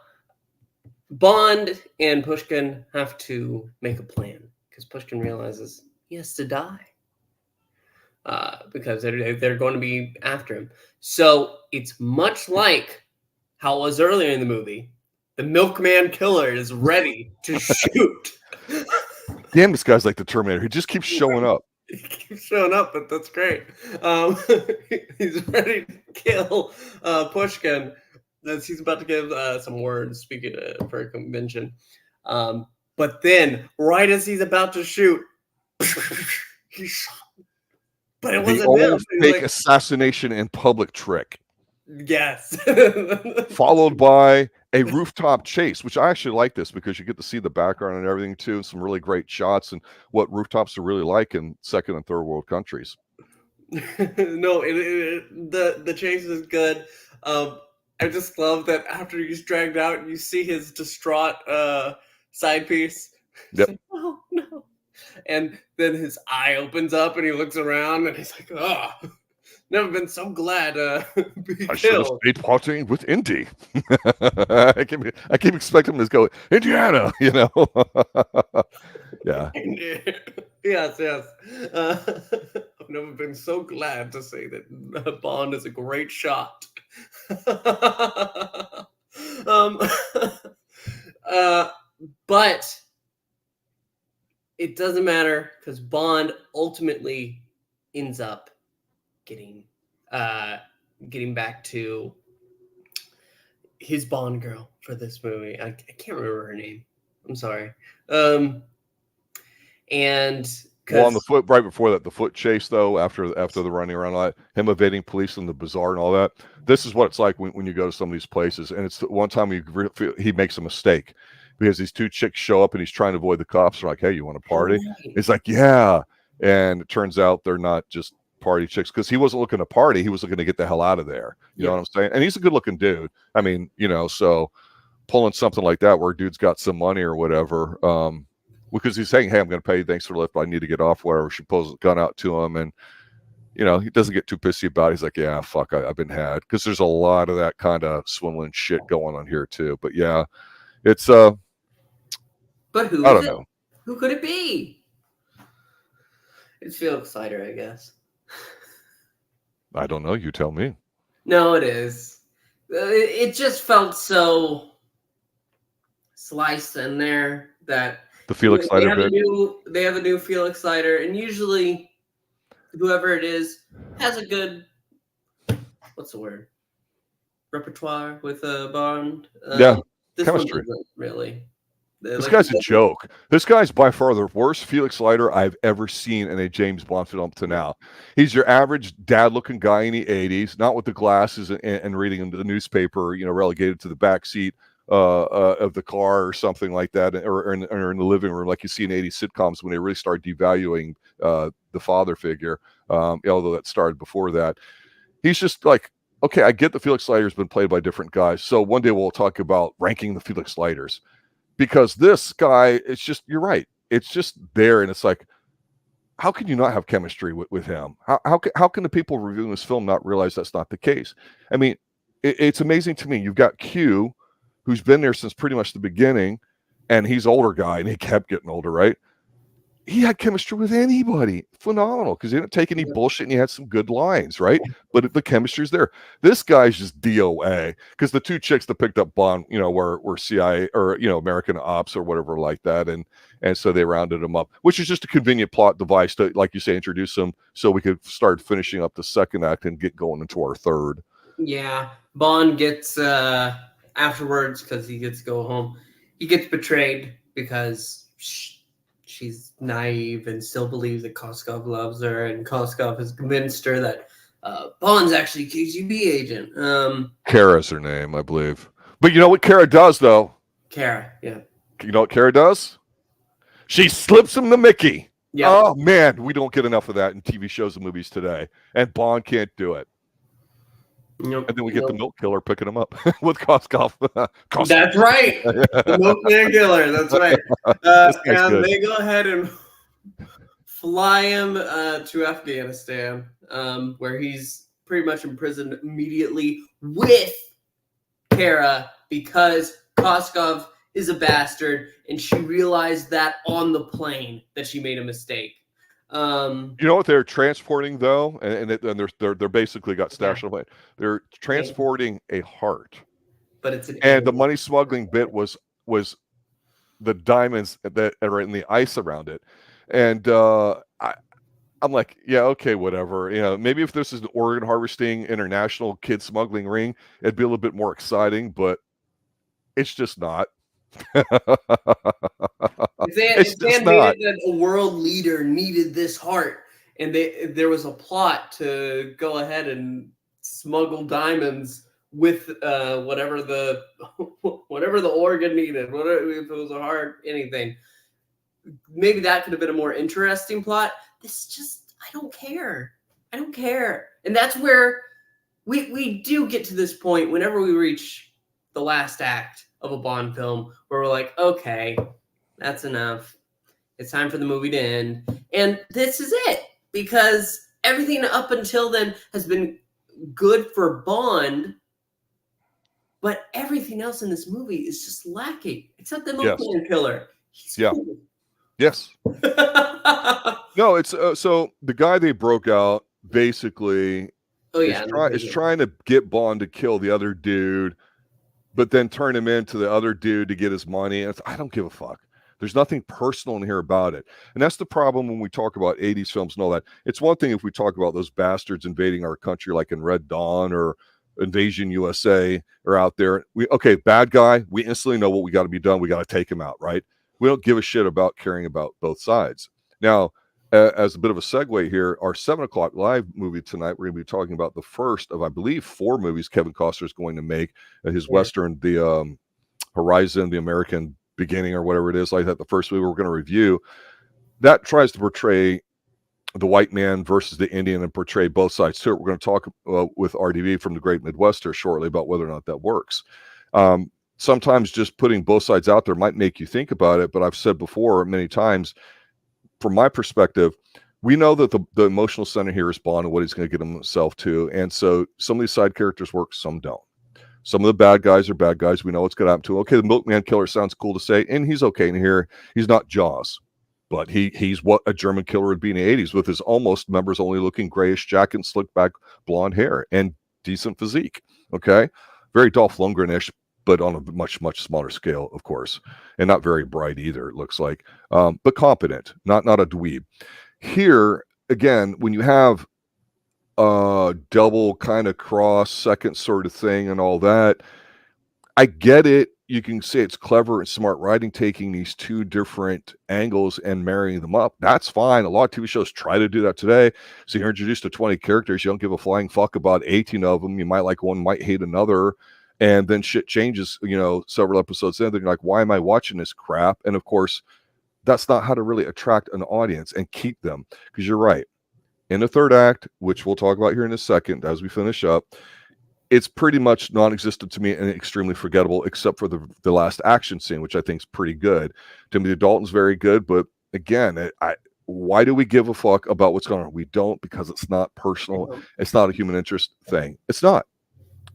Bond and Pushkin have to make a plan, because Pushkin realizes he has to die. Because they're going to be after him. So, it's much like how it was earlier in the movie. The milkman killer is ready to shoot. Damn, this guy's like the Terminator. He just keeps showing up. He keeps showing up, but that's great. He's ready to kill Pushkin. He's about to give some words, speaking for a convention. But then, right as he's about to shoot, he shot. But it wasn't him. Fake assassination in public trick. Yes. Followed by a rooftop chase, which I actually like this because you get to see the background and everything too, and some really great shots and what rooftops are really like in second and third world countries. No, the chase is good. I just love that after he's dragged out, you see his distraught side piece. Yep. Like, oh no. And then his eye opens up and he looks around and he's like, oh, never been so glad to be I should have killed. stayed partying with Indy. I keep expecting him to go, Indiana, you know. Yeah. Yes, yes. I've never been so glad to say that Bond is a great shot. um, but it doesn't matter because Bond ultimately ends up getting back to his Bond girl for this movie. I can't remember her name. I'm sorry. And Well, on the because foot right before that, the foot chase though, after the running around, all that, him evading police in the bazaar and all that. This is what it's like when you go to some of these places, and it's the one time he makes a mistake because these two chicks show up and he's trying to avoid the cops. They're like, "Hey, you want to party?" It's like, "Yeah," and it turns out they're not just party chicks because he wasn't looking to party; he was looking to get the hell out of there. You know what I'm saying? And he's a good-looking dude. I mean, you know, so pulling something like that where a dude's got some money or whatever. Because he's saying, "Hey, I'm going to pay you. Thanks for the lift, but I need to get off." Whatever. She pulls the gun out to him, and you know he doesn't get too pissy about it. He's like, "Yeah, fuck, I've been had." Because there's a lot of that kind of swindling shit going on here too. But yeah, it's but who I is don't it? know. Who could it be? It's Felix Leiter, I guess. I don't know. You tell me. No, it is. It just felt so sliced in there that The Felix they Leiter have bit. they have a new Felix Leiter, and usually whoever it is has a good what's the word repertoire with a Bond. Yeah, this chemistry. one isn't really. This guy's a joke. This guy's by far the worst Felix Leiter I've ever seen in a James Bond film to now. He's your average dad-looking guy in the 80s, not with the glasses and reading the newspaper, you know, relegated to the back seat of the car or something like that, or in the living room, like you see in 80s sitcoms when they really start devaluing the father figure, although that started before that. He's just like, okay, I get the Felix Leiter's been played by different guys, so one day we'll talk about ranking the Felix Leiters. Because this guy, it's just, you're right. It's just there. And it's like, how can you not have chemistry with him? How can the people reviewing this film not realize that's not the case? I mean, it's amazing to me. You've got Q, who's been there since pretty much the beginning, and he's older guy, and he kept getting older, right? He had chemistry with anybody. Phenomenal, because he didn't take any bullshit and he had some good lines, right? But the chemistry's there. This guy's just DOA, because the two chicks that picked up Bond, you know, were CIA or, you know, American ops or whatever like that. And so they rounded him up, which is just a convenient plot device to, like you say, introduce him so we could start finishing up the second act and get going into our third. Yeah. Bond gets, afterwards, because he gets to go home, he gets betrayed because she's naive and still believes that Koskov loves her, and Koskov has convinced her that Bond's actually a KGB agent. Kara's her name, I believe. But you know what Kara does, though? Kara, yeah. You know what Kara does? She slips him the Mickey. Yep. Oh, man, we don't get enough of that in TV shows and movies today. And Bond can't do it. Nope, and then we get the milk killer picking him up with Koskov. That's right. The milkman killer. That's right. And good. They go ahead and fly him to Afghanistan, where he's pretty much imprisoned immediately with Kara because Koskov is a bastard, and she realized that on the plane that she made a mistake. You know what they're transporting though, and they're basically got stashed on the plane. They're transporting a heart, but it's and the money smuggling bit was the diamonds that are in the ice around it, and I'm like, yeah, okay, whatever. You know, maybe if this is an organ harvesting international kid smuggling ring, it'd be a little bit more exciting, but it's just not. It's mandated that a world leader needed this heart, and there was a plot to go ahead and smuggle diamonds with whatever the organ needed, whatever, if it was a heart, anything. Maybe that could have been a more interesting plot. This just, I don't care, and that's where we do get to this point whenever we reach the last act of a Bond film where we're like, okay, that's enough. It's time for the movie to end. And this is it. Because everything up until then has been good for Bond, but everything else in this movie is just lacking. Except the milkman killer. He's cool. Yes. No, it's so the guy they broke out basically is trying to get Bond to kill the other dude, but then turn him into the other dude to get his money. And I don't give a fuck. There's nothing personal in here about it. And that's the problem when we talk about 80s films and all that. It's one thing if we talk about those bastards invading our country like in Red Dawn or Invasion USA or out there. Okay, bad guy, we instantly know what we got to be done. We got to take him out, right? We don't give a shit about caring about both sides. Now, as a bit of a segue here, our 7 o'clock live movie tonight, we're going to be talking about the first of, I believe, 4 movies Kevin Costner is going to make. His Western, the Horizon, the American Beginning, or whatever it is like that. The first movie we're going to review, that tries to portray the white man versus the Indian and portray both sides to it. We're going to talk with RDV from the Great Midwester shortly about whether or not that works. Sometimes just putting both sides out there might make you think about it, but I've said before many times, from my perspective, we know that the emotional center here is Bond and what he's going to get himself to. And so some of these side characters work, some don't. Some of the bad guys are bad guys. We know what's going to happen to him. Okay, the milkman killer sounds cool to say, and he's okay in here. He's not Jaws, but he's what a German killer would be in the 80s with his almost members-only looking grayish jacket and slick back blonde hair and decent physique. Okay, very Dolph Lundgren-ish, but on a much, much smaller scale, of course, and not very bright either, it looks like, but competent, not a dweeb. Here, again, when you have double kind of cross second sort of thing and all that, I get it. You can say it's clever and smart writing, taking these 2 different angles and marrying them up. That's fine. A lot of TV shows try to do that today. So you're introduced to 20 characters. You don't give a flying fuck about 18 of them. You might like one, might hate another. And then shit changes, several episodes in. Then you're like, why am I watching this crap? And of course, that's not how to really attract an audience and keep them. Because you're right. In the third act, which we'll talk about here in a second as we finish up, it's pretty much non-existent to me and extremely forgettable, except for the last action scene, which I think is pretty good. Timothy Dalton's very good, but again, why do we give a fuck about what's going on? We don't, because it's not personal. It's not a human interest thing. It's not.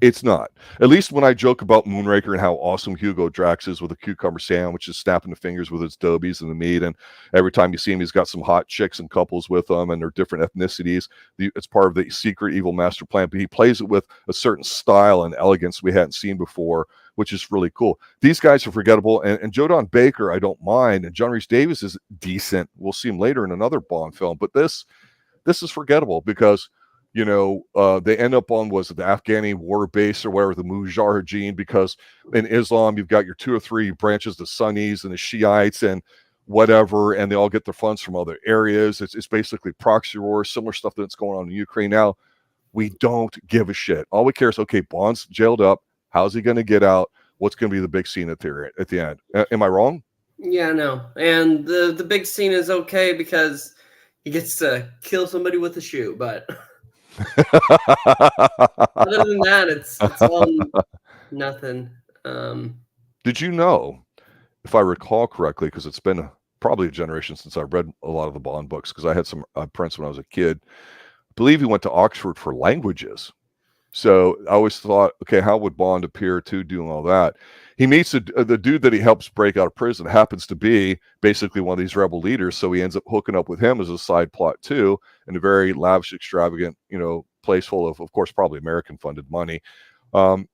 It's not. At least when I joke about Moonraker and how awesome Hugo Drax is with a cucumber sandwich, just snapping the fingers with his dobies and the meat, and every time you see him, he's got some hot chicks and couples with him, and they're different ethnicities. It's part of the secret evil master plan, but he plays it with a certain style and elegance we hadn't seen before, which is really cool. These guys are forgettable, and Jodan Baker, I don't mind, and John Rhys-Davies is decent. We'll see him later in another Bond film, but this is forgettable because they end up on, was it the Afghani war base or whatever, the Mujahideen, because in Islam, you've got your 2 or 3 branches, the Sunnis and the Shiites and whatever, and they all get their funds from other areas. It's basically proxy war, similar stuff that's going on in Ukraine now. We don't give a shit. All we care is, okay, Bond's jailed up. How's he going to get out? What's going to be the big scene at the end? Am I wrong? Yeah, no. And the big scene is okay because he gets to kill somebody with a shoe, but... Other than that, it's all nothing. Did you know, if I recall correctly, because it's been probably a generation since I read a lot of the Bond books, because I had some prints when I was a kid, I believe he went to Oxford for languages. So I always thought, okay, how would Bond appear to doing all that? He meets the dude that he helps break out of prison, happens to be basically one of these rebel leaders. So he ends up hooking up with him as a side plot too, in a very lavish, extravagant, place full of course, probably American funded money. And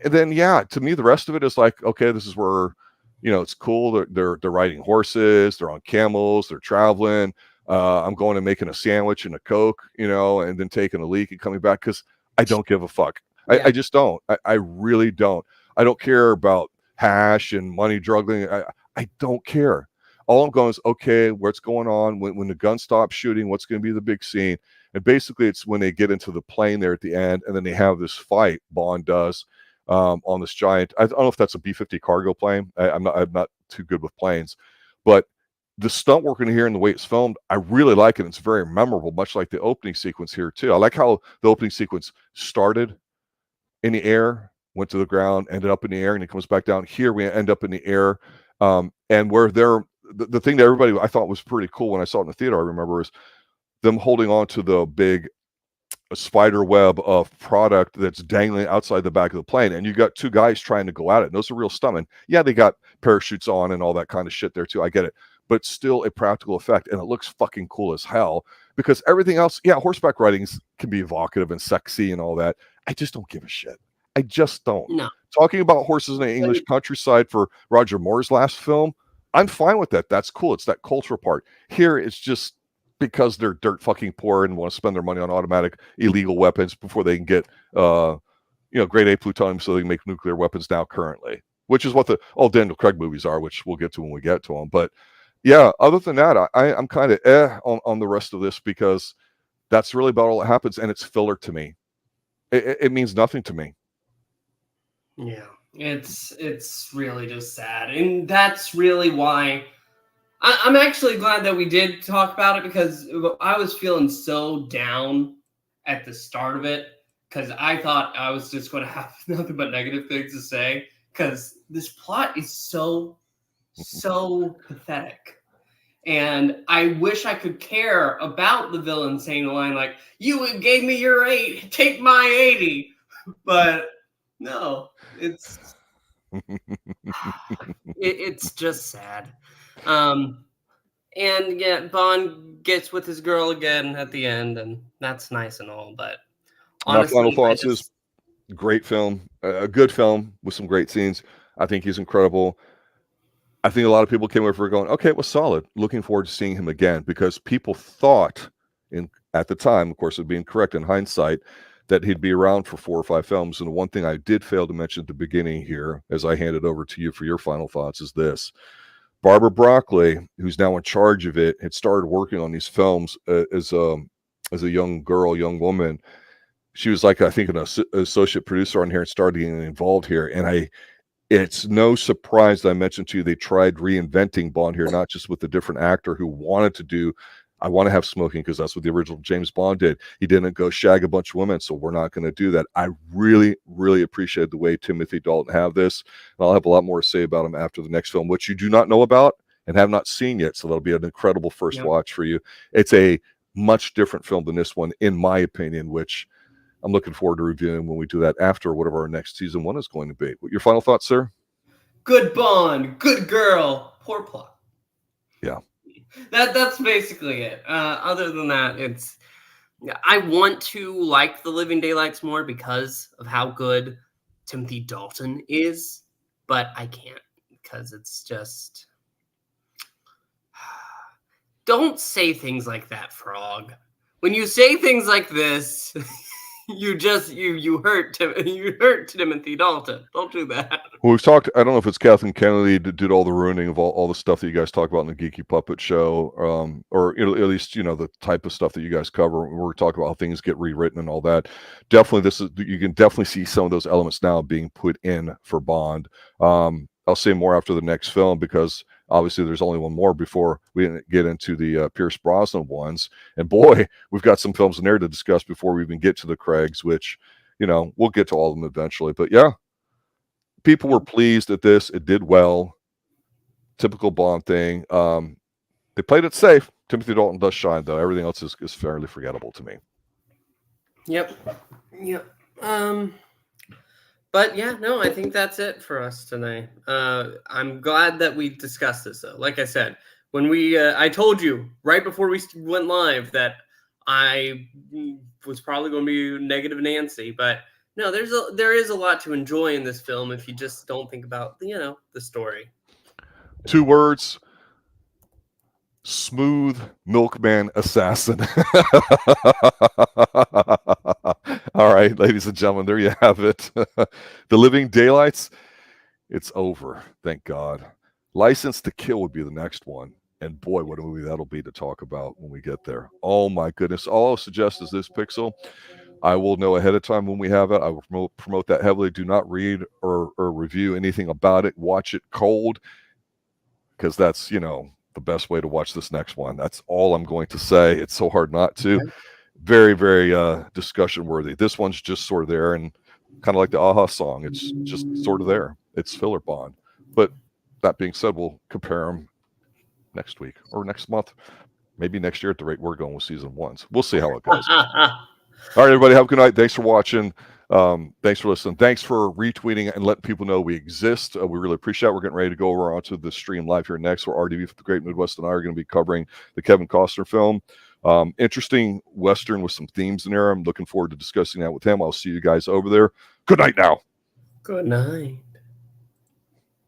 then, yeah, to me, the rest of it is like, okay, this is where, it's cool. They're riding horses, they're on camels, they're traveling. I'm going and making a sandwich and a Coke, and then taking a leak and coming back because I don't give a fuck. Yeah. I just don't. I really don't. I don't care about hash and money juggling. I don't care. All I'm going is, okay, what's going on? When the gun stops shooting, what's going to be the big scene? And basically, it's when they get into the plane there at the end, and then they have this fight, Bond does, on this giant, I don't know if that's a B-50 cargo plane. I'm not too good with planes. But the stunt work in here and the way it's filmed, I really like it. It's very memorable, much like the opening sequence here, too. I like how the opening sequence started in the air, went to the ground, ended up in the air, and it comes back down. Here we end up in the air, and where they're the thing that everybody I thought was pretty cool when I saw it in the theater, I remember, is them holding on to the big spider web of product that's dangling outside the back of the plane, and you got two guys trying to go at it. And those are real stuntmen. Yeah, they got parachutes on and all that kind of shit there too. I get it, but still a practical effect, and it looks fucking cool as hell. Because everything else, yeah, horseback riding can be evocative and sexy and all that. I just don't give a shit. I just don't. No. Talking about horses in the English countryside for Roger Moore's last film, I'm fine with that. That's cool. It's that cultural part. Here, it's just because they're dirt fucking poor and want to spend their money on automatic illegal weapons before they can get, grade A plutonium so they can make nuclear weapons now currently, which is what all Daniel Craig movies are, which we'll get to when we get to them. But yeah, other than that, I'm kind of on the rest of this, because that's really about all that happens, and it's filler to me. It means nothing to me. Yeah, it's really just sad, and that's really why I'm actually glad that we did talk about it, because I was feeling so down at the start of it, because I thought I was just going to have nothing but negative things to say, because this plot is so pathetic. And I wish I could care about the villain saying the line like, "You gave me your 8, take my 80." But no, it's it's just sad. And yeah, Bond gets with his girl again at the end, and that's nice and all. But honestly, my final thoughts is great film, a good film with some great scenes. I think he's incredible. I think a lot of people came over going, okay, it was solid. Looking forward to seeing him again, because people thought at the time, of course, it being correct in hindsight, that he'd be around for 4 or 5 films. And the one thing I did fail to mention at the beginning here, as I hand it over to you for your final thoughts, is this. Barbara Broccoli, who's now in charge of it, had started working on these films as a young woman. She was like, I think, an associate producer on here and started getting involved here. And it's no surprise that I mentioned to you, they tried reinventing Bond here, not just with a different actor who wanted to do, I want to have smoking because that's what the original James Bond did. He didn't go shag a bunch of women, so we're not going to do that. I really, really appreciate the way Timothy Dalton have this. And I'll have a lot more to say about him after the next film, which you do not know about and have not seen yet. So that'll be an incredible first watch for you. It's a much different film than this one, in my opinion, which I'm looking forward to reviewing when we do that after whatever our next season 1 is going to be. Your final thoughts, sir? good Bond, good girl, poor plot. Yeah. That's basically it. Other than that, I want to like The Living Daylights more because of how good Timothy Dalton is, but I can't, because it's just... Don't say things like that, Frog. When you say things like this, you hurt Timothy Dalton. Don't do that. Well, we've talked, I don't know if it's Kathleen Kennedy that did all the ruining of all the stuff that you guys talk about in the Geeky Puppet Show, or at least, the type of stuff that you guys cover. We're talking about how things get rewritten and all that. Definitely, you can definitely see some of those elements now being put in for Bond. I'll say more after the next film, because obviously there's only one more before we get into the Pierce Brosnan ones. And boy, we've got some films in there to discuss before we even get to the Craigs, which, we'll get to all of them eventually. But yeah, people were pleased at this. It did well. Typical Bond thing. They played it safe. Timothy Dalton does shine, though. Everything else is fairly forgettable to me. Yep. But yeah, no, I think that's it for us tonight. I'm glad that we discussed this, though. Like I said, when I told you right before we went live that I was probably going to be negative Nancy, but no, there is a lot to enjoy in this film if you just don't think about the story. 2 words: smooth milkman assassin. All right, ladies and gentlemen, there you have it. The Living Daylights, it's over, thank God. License to Kill would be the next one, and boy, what a movie that'll be to talk about when we get there. Oh my goodness. All I'll suggest is this, Pixel. I will know ahead of time when we have it. I will promote that heavily. Do not read or review anything about it. Watch it cold, because that's, the best way to watch this next one. That's all I'm going to say. It's so hard not to. Very, very discussion worthy. This one's just sort of there, and kind of like the Aha song. It's just sort of there. It's filler Bond. But that being said, we'll compare them next week or next month, maybe next year at the rate we're going with season 1. So we'll see how it goes. All right, everybody, have a good night. Thanks for watching. Thanks for listening. Thanks for retweeting and letting people know we exist. We really appreciate it. We're getting ready to go over onto the stream live here next, where RDV for the Great Midwest and I are going to be covering the Kevin Costner film. Interesting Western with some themes in there. I'm looking forward to discussing that with him. I'll see you guys over there. Good night now. Good night.